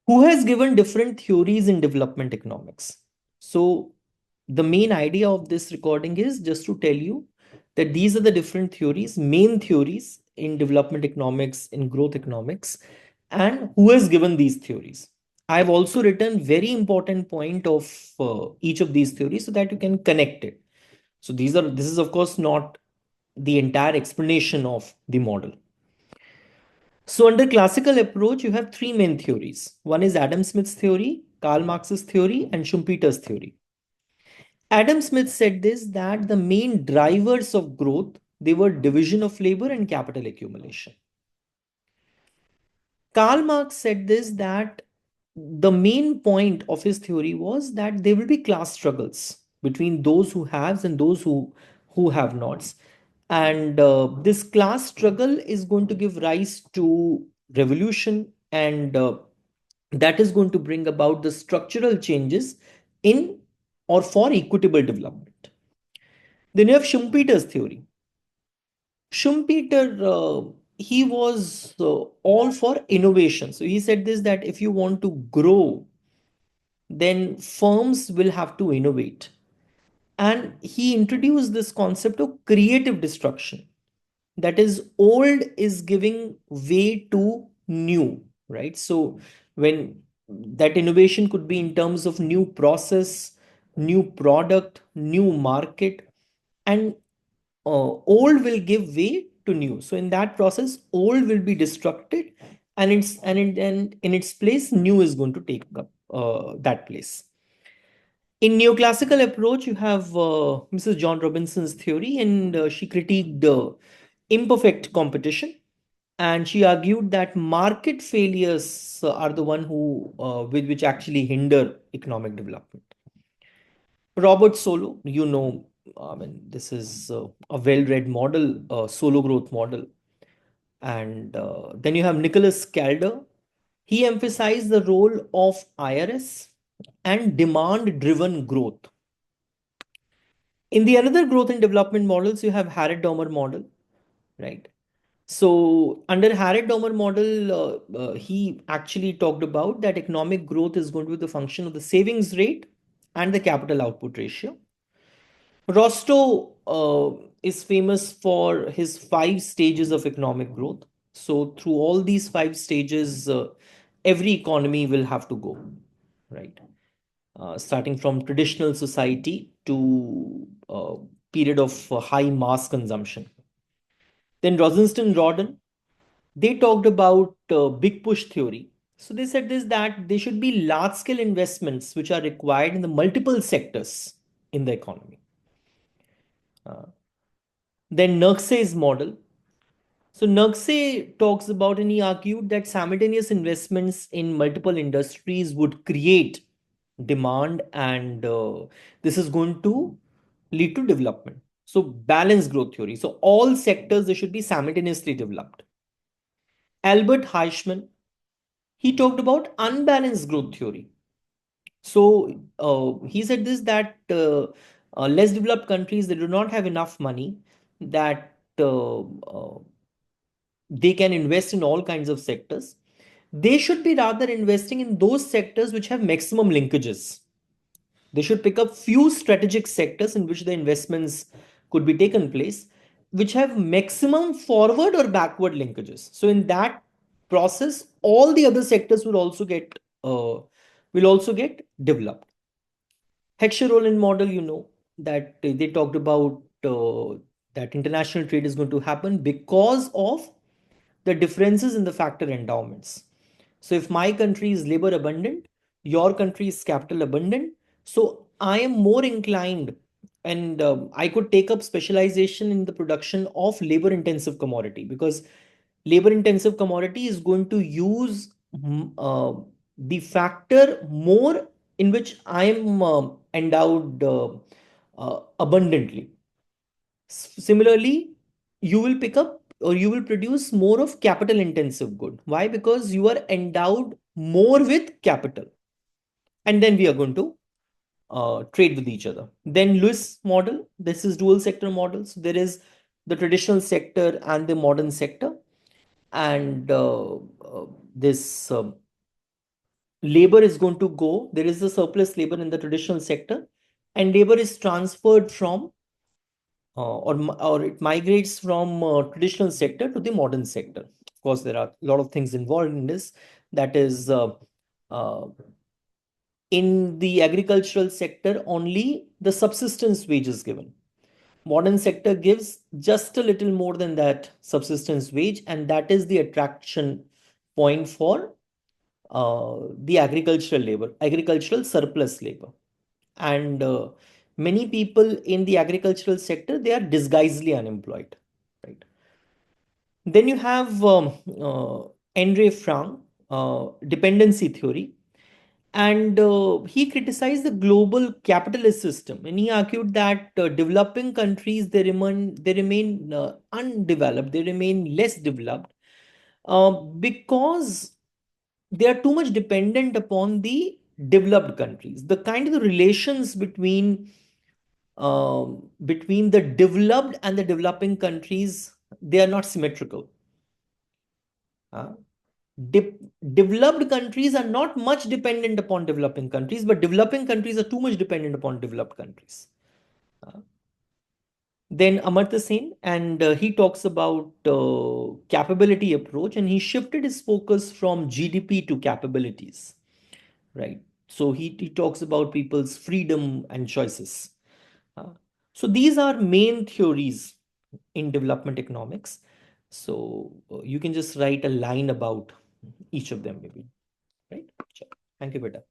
who has given different theories in development economics. So the main idea of this recording is just to tell you that these are the different theories, main theories in development economics, in growth economics, and who has given these theories. I've also written very important point of each of these theories so that you can connect it. So this is of course not the entire explanation of the model. So under classical approach, you have three main theories. One is Adam Smith's theory, Karl Marx's theory, and Schumpeter's theory. Adam Smith said this that the main drivers of growth, they were division of labor and capital accumulation. Karl Marx said this that the main point of his theory was that there will be class struggles between those who have and those who have nots, and this class struggle is going to give rise to revolution, and that is going to bring about the structural changes in or for equitable development. Then you have Schumpeter's theory. Schumpeter, he was all for innovation. So he said this that if you want to grow, then firms will have to innovate. And he introduced this concept of creative destruction. That is, old is giving way to new, right? So when that innovation could be in terms of new process, new product, new market, and old will give way to new. So in that process, old will be destructed, and in its place, new is going to take up that place. In neoclassical approach, you have Mrs. John Robinson's theory, and she critiqued imperfect competition, and she argued that market failures are the one who which actually hinder economic development. Robert Solow, I mean, this is a well-read model, solo growth model. And then you have Nicholas Calder. He emphasized the role of IRS and demand-driven growth. In the another growth and development models, you have Harrod-Domer model, right? So under Harrod-Domer model, he actually talked about that economic growth is going to be the function of the savings rate and the capital output ratio. Rostow is famous for his 5 stages of economic growth. So through all these 5 stages, every economy will have to go, right? Starting from traditional society to period of high mass consumption. Then Rosenston Rodden, they talked about big push theory. So they said this that there should be large scale investments which are required in the multiple sectors in the economy. Uh, then Nerksey's model. So Nerksey talks about, and he argued that simultaneous investments in multiple industries would create demand, and this is going to lead to development. So balanced growth theory. So all sectors they should be simultaneously developed. Albert Heichmann, he talked about unbalanced growth theory. So he said this that less developed countries they do not have enough money that they can invest in all kinds of sectors. They should be rather investing in those sectors which have maximum linkages. They should pick up few strategic sectors in which the investments could be taken place, which have maximum forward or backward linkages. So in that process, all the other sectors will also get developed. Heckscher-Rollin model, that they talked about that international trade is going to happen because of the differences in the factor endowments. So if my country is labor abundant, your country is capital abundant, so I am more inclined, and I could take up specialization in the production of labor intensive commodity, because labor intensive commodity is going to use the factor more in which I am endowed abundantly. Similarly, you will pick up or you will produce more of capital intensive good. Why? Because you are endowed more with capital. And then we are going to trade with each other. Then Lewis model, this is dual sector model. So there is the traditional sector and the modern sector. And this labor is going to go, there is a surplus labor in the traditional sector, and labor is transferred from or it migrates from traditional sector to the modern sector. Of course, there are a lot of things involved in this. That is, uh, in the agricultural sector, only the subsistence wage is given. Modern sector gives just a little more than that subsistence wage, and that is the attraction point for the agricultural labor, agricultural surplus labor. And many people in the agricultural sector, they are disguisedly unemployed, right? Then you have Andre Frank, dependency theory, and he criticized the global capitalist system, and he argued that developing countries, they remain undeveloped, they remain less developed because they are too much dependent upon the developed countries. The kind of the relations between the developed and the developing countries, they are not symmetrical. Uh, Developed countries are not much dependent upon developing countries, but developing countries are too much dependent upon developed countries. Uh, then Amartya Sen, and he talks about capability approach, and he shifted his focus from GDP to capabilities, right? So he talks about people's freedom and choices. Uh, so these are main theories in development economics. So you can just write a line about each of them, maybe, right? Sure. Thank you, Beta.